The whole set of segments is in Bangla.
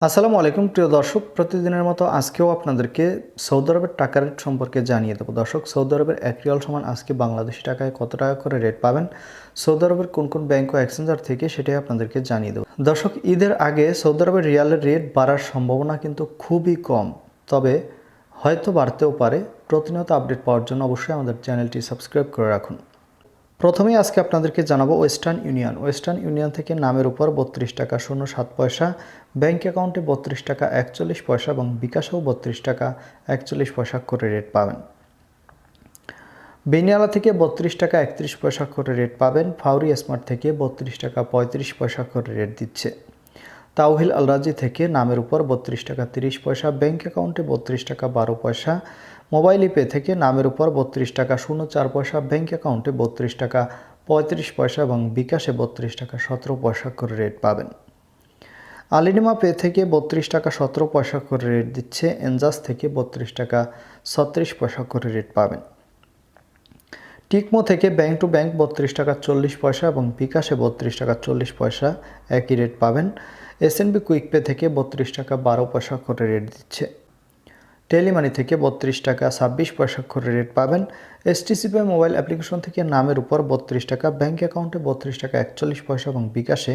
আসসালামু আলাইকুম প্রিয় দর্শক, প্রতিদিনের মতো আজকেও আপনাদেরকে সৌদি আরবের টাকা রেট সম্পর্কে জানিয়ে দেবো। দর্শক, সৌদি আরবের 1 রিয়াল সমান আজকে বাংলাদেশি টাকায় কত টাকা করে রেট পাবেন, সৌদি আরবের কোন কোন ব্যাংক ও এক্সচেঞ্জার থেকে, সেটাই আপনাদেরকে জানিয়ে দেবো। দর্শক, ঈদের আগে সৌদি আরবের রিয়ালের রেট বাড়ার সম্ভাবনা কিন্তু খুবই কম, তবে হয়তো বাড়তেও পারে। প্রতিনিয়ত আপডেট পাওয়ার জন্য অবশ্যই আমাদের চ্যানেলটি সাবস্ক্রাইব করে রাখুন। প্রথমেই আজকে আপনাদেরকে জানাবো ওয়েস্টার্ন ইউনিয়ন থেকে নামের উপর 32 টাকা 07 পয়সা, ব্যাংক অ্যাকাউন্টে 32 টাকা 41 পয়সা এবং বিকাশেও 32 টাকা 41 পয়সা করে রেট পাবেন। বেনিয়ালা থেকে 32 টাকা 31 পয়সা করে রেট পাবেন। ফাউরি স্মার্ট থেকে 32 টাকা 35 পয়সা করে রেট দিচ্ছে। তাওহিল আলরাজি থেকে নামের উপর 32 টাকা 30 পয়সা, ব্যাংক অ্যাকাউন্টে 32 টাকা 12 পয়সা। মোবাইল পে থেকে নামের উপর 32 টাকা 04 পয়সা, ব্যাংক অ্যাকাউন্টে 32 টাকা 35 পয়সা এবং বিকাশে 32 টাকা 17 পয়সা করে রেট পাবেন। আলিনিমা পে থেকে 32 টাকা 17 পয়সা করে রেট দিচ্ছে। এনজাস থেকে 32 টাকা 36 পয়সা করে রেট পাবেন। টিকমো থেকে ব্যাংক টু ব্যাংক 32 টাকা 40 পয়সা এবং বিকাশে 32 টাকা 40 পয়সা একই রেট পাবেন। এসএনবি কুইক পে থেকে 32 টাকা 12 পয়সা করে রেট দিচ্ছে। টেলিমানি থেকে 32 টাকা 26 পয়সা করে রেট পাবেন। এসটিসি পে মোবাইল অ্যাপ্লিকেশন থেকে নামের উপর 32 টাকা, ব্যাংক অ্যাকাউন্টে 32 টাকা 41 পয়সা এবং বিকাশে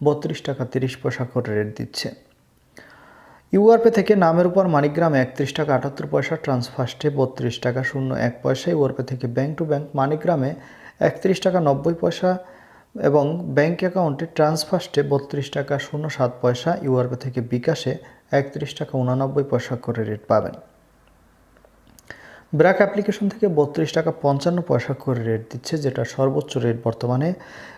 32 টাকা 30 পয়সা করে রেট দিচ্ছে। ইউআরপে থেকে নামের উপর মানিগ্রামে 31 টাকা 78 পয়সা, ট্রান্সফার্স্টে 32 টাকা 01 পয়সা। ইউআরপে থেকে ব্যাংক টু ব্যাংক মানিগ্রামে 31 টাকা 90 পয়সা এবং ব্যাংক অ্যাকাউন্টে ট্রান্সফার্স্টে 32 টাকা 07 পয়সা। ইউআরপে থেকে বিকাশে 31 টাকা 89 পয়সা করে রেট পাবেন। ব্র্যাক অ্যাপ্লিকেশন থেকে 32 টাকা 55 পয়সা করে রেট দিচ্ছে, যেটা সর্বোচ্চ রেট বর্তমানে,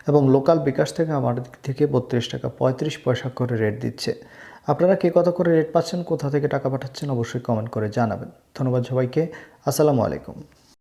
এবং লোকাল বিকাশ থেকে আমাদের থেকে 32 টাকা 35 পয়সা করে রেট দিচ্ছে। আপনারা কে কত করে রেট পাচ্ছেন, কোথা থেকে টাকা পাঠাচ্ছেন, অবশ্যই কমেন্ট করে জানাবেন। ধন্যবাদ সবাইকে। আসসালামু আলাইকুম।